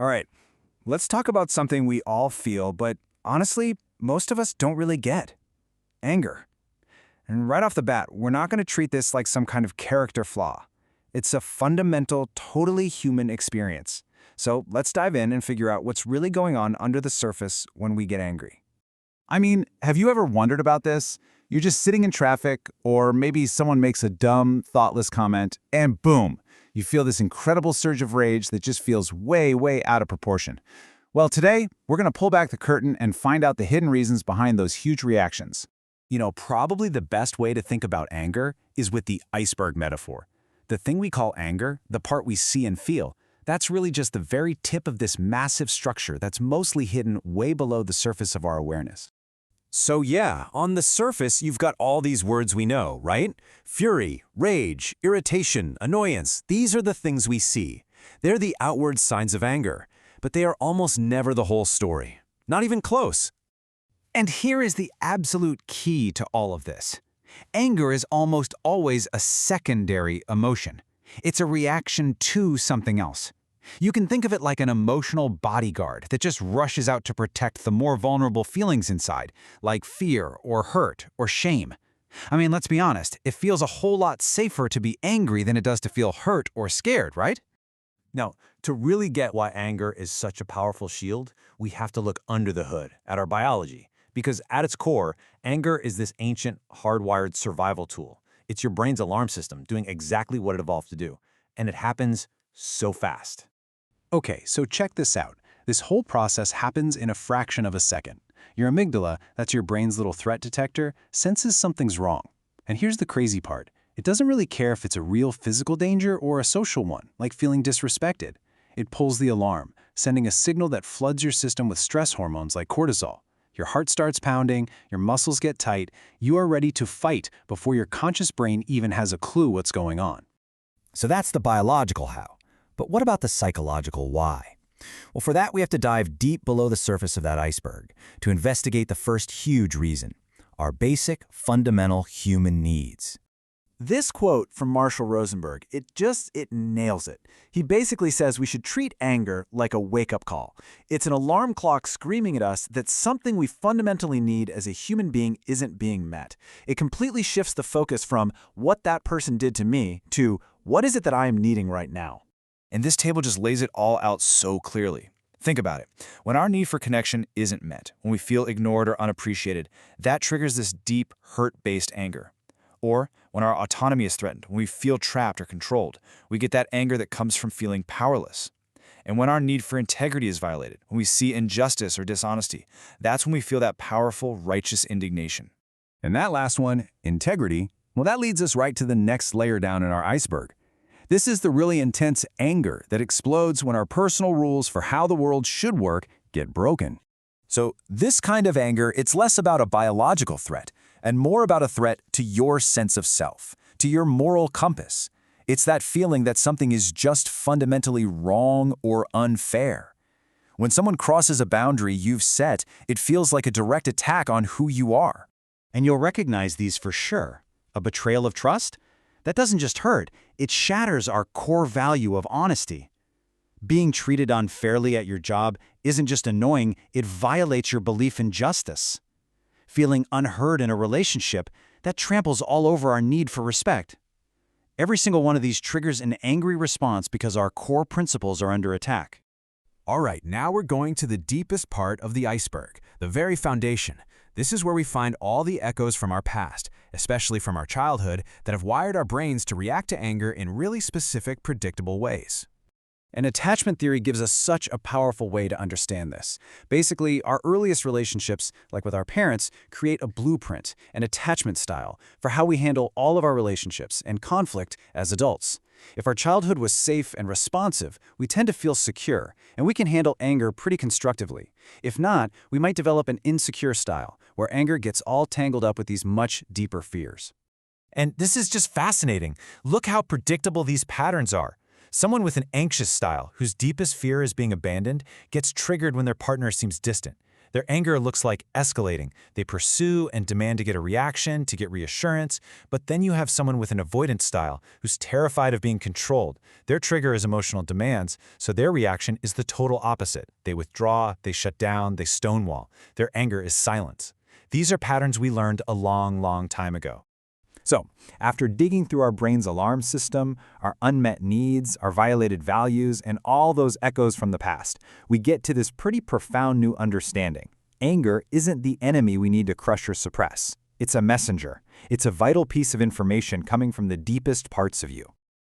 All right, let's talk about something we all feel, but honestly, most of us don't really get. Anger. And right off the bat, we're not going to treat this like some kind of character flaw. It's a fundamental, totally human experience. So let's dive in and figure out what's really going on under the surface when we get angry. I mean, have you ever wondered about this? You're just sitting in traffic, or maybe someone makes a dumb, thoughtless comment, and boom, you feel this incredible surge of rage that just feels way, way out of proportion. Well, today, we're going to pull back the curtain and find out the hidden reasons behind those huge reactions. Probably the best way to think about anger is with the iceberg metaphor. The thing we call anger, the part we see and feel, that's really just the very tip of this massive structure that's mostly hidden way below the surface of our awareness. So yeah, on the surface, you've got all these words we know, right? Fury, rage, irritation, annoyance, these are the things we see. They're the outward signs of anger, but they are almost never the whole story. Not even close. And here is the absolute key to all of this. Anger is almost always a secondary emotion. It's a reaction to something else. You can think of it like an emotional bodyguard that just rushes out to protect the more vulnerable feelings inside, like fear or hurt or shame. I mean, let's be honest, it feels a whole lot safer to be angry than it does to feel hurt or scared, right? Now, to really get why anger is such a powerful shield, we have to look under the hood at our biology. Because at its core, anger is this ancient, hardwired survival tool. It's your brain's alarm system doing exactly what it evolved to do. And it happens so fast. Okay, so check this out. This whole process happens in a fraction of a second. Your amygdala, that's your brain's little threat detector, senses something's wrong. And here's the crazy part. It doesn't really care if it's a real physical danger or a social one, like feeling disrespected. It pulls the alarm, sending a signal that floods your system with stress hormones like cortisol. Your heart starts pounding, your muscles get tight, you are ready to fight before your conscious brain even has a clue what's going on. So that's the biological how. But what about the psychological why? Well, for that, we have to dive deep below the surface of that iceberg to investigate the first huge reason: our basic, fundamental human needs. This quote from Marshall Rosenberg, it nails it. He basically says we should treat anger like a wake-up call. It's an alarm clock screaming at us that something we fundamentally need as a human being isn't being met. It completely shifts the focus from what that person did to me to what is it that I am needing right now. And this table just lays it all out so clearly. Think about it. When our need for connection isn't met, when we feel ignored or unappreciated, that triggers this deep, hurt-based anger. Or when our autonomy is threatened, when we feel trapped or controlled, we get that anger that comes from feeling powerless. And when our need for integrity is violated, when we see injustice or dishonesty, that's when we feel that powerful, righteous indignation. And that last one, integrity, well, that leads us right to the next layer down in our iceberg. This is the really intense anger that explodes when our personal rules for how the world should work get broken. So this kind of anger, it's less about a biological threat and more about a threat to your sense of self, to your moral compass. It's that feeling that something is just fundamentally wrong or unfair. When someone crosses a boundary you've set, it feels like a direct attack on who you are. And you'll recognize these for sure. A betrayal of trust? That doesn't just hurt, it shatters our core value of honesty. Being treated unfairly at your job isn't just annoying, it violates your belief in justice. Feeling unheard in a relationship, that tramples all over our need for respect. Every single one of these triggers an angry response because our core principles are under attack. All right, now we're going to the deepest part of the iceberg, the very foundation. This is where we find all the echoes from our past, especially from our childhood, that have wired our brains to react to anger in really specific, predictable ways. And attachment theory gives us such a powerful way to understand this. Basically, our earliest relationships, like with our parents, create a blueprint, an attachment style, for how we handle all of our relationships and conflict as adults. If our childhood was safe and responsive, we tend to feel secure, and we can handle anger pretty constructively. If not, we might develop an insecure style, where anger gets all tangled up with these much deeper fears. And this is just fascinating. Look how predictable these patterns are. Someone with an anxious style, whose deepest fear is being abandoned, gets triggered when their partner seems distant. Their anger looks like escalating. They pursue and demand to get a reaction, to get reassurance, but then you have someone with an avoidance style who's terrified of being controlled. Their trigger is emotional demands, so their reaction is the total opposite. They withdraw, they shut down, they stonewall. Their anger is silence. These are patterns we learned a long, long time ago. So, after digging through our brain's alarm system, our unmet needs, our violated values, and all those echoes from the past, we get to this pretty profound new understanding. Anger isn't the enemy we need to crush or suppress. It's a messenger. It's a vital piece of information coming from the deepest parts of you.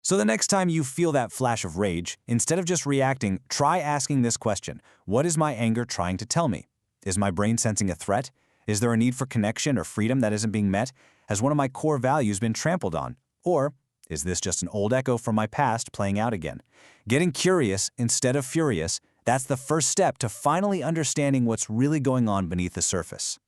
So the next time you feel that flash of rage, instead of just reacting, try asking this question: what is my anger trying to tell me? Is my brain sensing a threat? Is there a need for connection or freedom that isn't being met? Has one of my core values been trampled on? Or is this just an old echo from my past playing out again? Getting curious instead of furious, that's the first step to finally understanding what's really going on beneath the surface.